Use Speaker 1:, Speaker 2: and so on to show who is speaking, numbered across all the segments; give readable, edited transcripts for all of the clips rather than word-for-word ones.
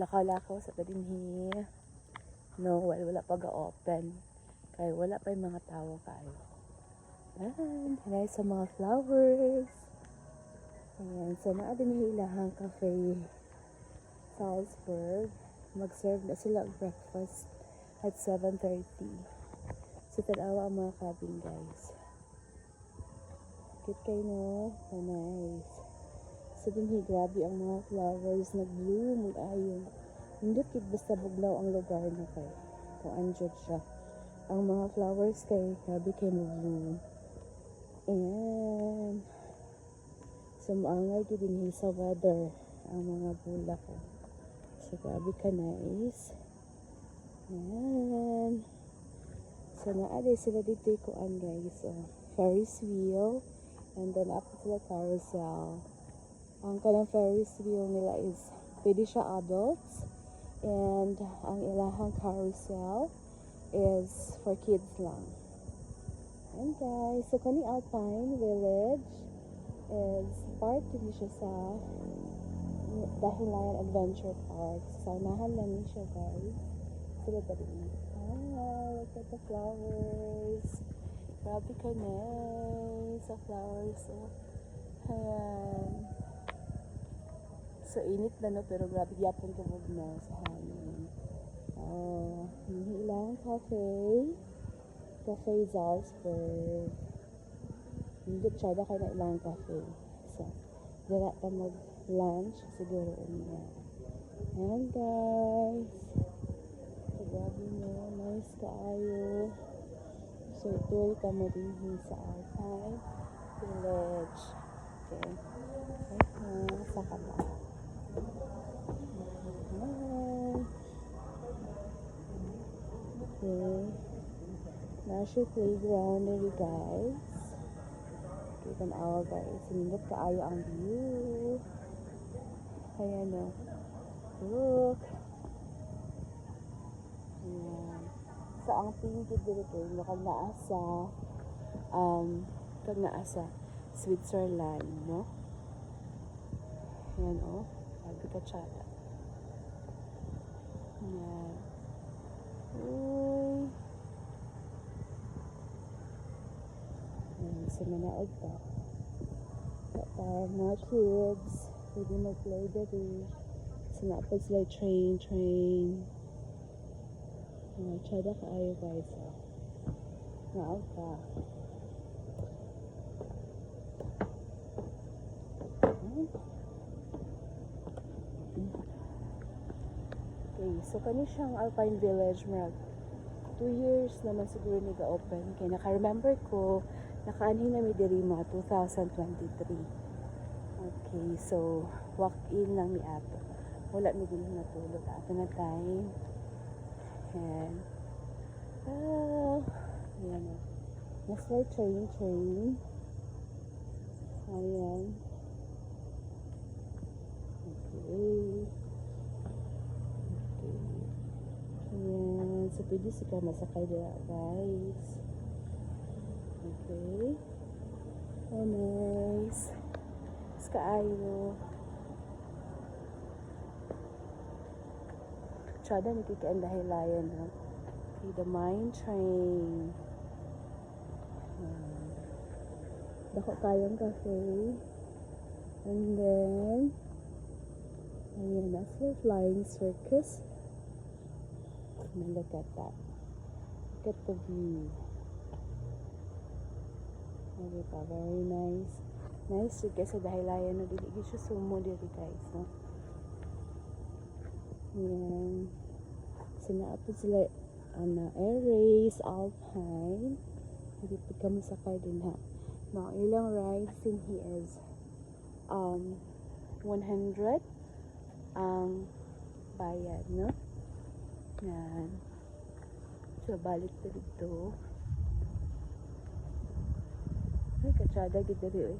Speaker 1: Lakaw-lakaw sa tadinhi. No, wala pa ga-open. Kaya wala pa yung mga tao kayo. Ayan, hinay sa mga flowers. Ayan, so naa din hilahang cafe Salzburg. Mag-serve na sila ang breakfast at 7:30. So, tanawa ang mga cabin, guys. Cute kayo, no? Oh, nice. So, din grabe ang mga flowers nag-bloom, mag-ayong. Hindi kit basta buglaw ang lugar na kay. Kung andyan siya. Ang mga flowers kay, grabe kayo mag-bloom. Ayan. So, maangay din sa weather ang mga bulak ko. So, grabe ka nice. Ayan. So, naaday sila dito kuan guys. Ferris wheel. And then, after sila carousel. Ang kanang Ferris wheel nila is, pwede siya adults. And, ang ilahang carousel is for kids lang. And guys, so kani Alpine Village is part din siya sa Dahilayan Adventure Park. So, unahan lang niya siya guys. Sila pa rin. Look at the flowers. Grabe ka nice sa flowers. Ayan. So, init na no, pero grabe yapon kabog na sa hangin. Hindi ilang cafe. Cafe Salzburg. Hindi siya na kayo na ilang cafe. So, dala ka mag-lunch. Siguro niya. Ayan guys. So, grabe nyo. Nice kaayo. So, ito ka mo din sa Alpine Village. Okay. Saka ba? Okay. National playground dito guys. Kita na ako guys. Sinindot kaayo ang view. Ayan o. Look. Ayan. So ang tingin dito kag naasa kag naasa Switzerland, no? Ayan o. Sabi ka tsada. Ayan. Uy. So, manaog pa. Mga kids, pwede mag-play dito. So, napag sila train. Tsada ka ayo guys. Naog pa. Okay, so kani siyang Alpine Village, 2 years naman siguro nag-open. Kaya naka-remember ko, nakaanhin na may diri mga 2023. Okay, so walk-in lang ni ato. Wala mi din natulog. Ato na time. And, ayan o. Mas like train. Ayan. Okay. Ayan. So, pwede sika masakay dira, guys. Okay. Oh, nice. Mas kaayo. Tsada ni kika ang Dahilayan, ha? Okay, the mine train. Dako kayong cafe. And then, ayan, that's the flying circus. And look at that. Look at the view. Okay pa, very nice. Nice yun kasi Dahilayan na dili siya sumo dito guys, no? Ayan. Sinaapod sila air race, Alpine. Hindi po kami sakay din ha. Now, ilang rides in he is 100 ang bayad, no? Yan. So, balik na dito. Ay, katsada gito rin.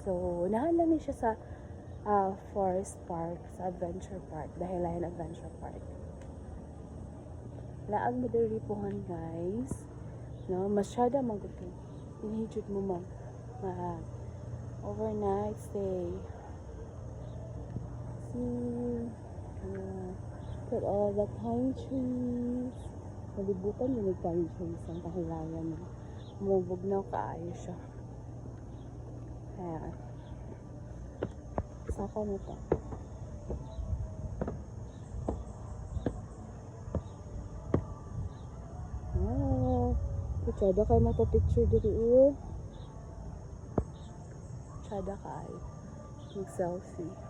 Speaker 1: So, nahala ni siya sa Forest Park, sa Adventure Park. Dahilayan Adventure Park. Laag mo diripuhan, guys. No? Masyada magutin. Inhijud mo overnight stay. Look at all the pine trees. Malibutan yung pine trees ang kahilangan mo. Mubugnaw kaayo siya. Ayan. Saka na to. Tsada kayo mapapicture dito. Tsada kayo. Mag-selfie.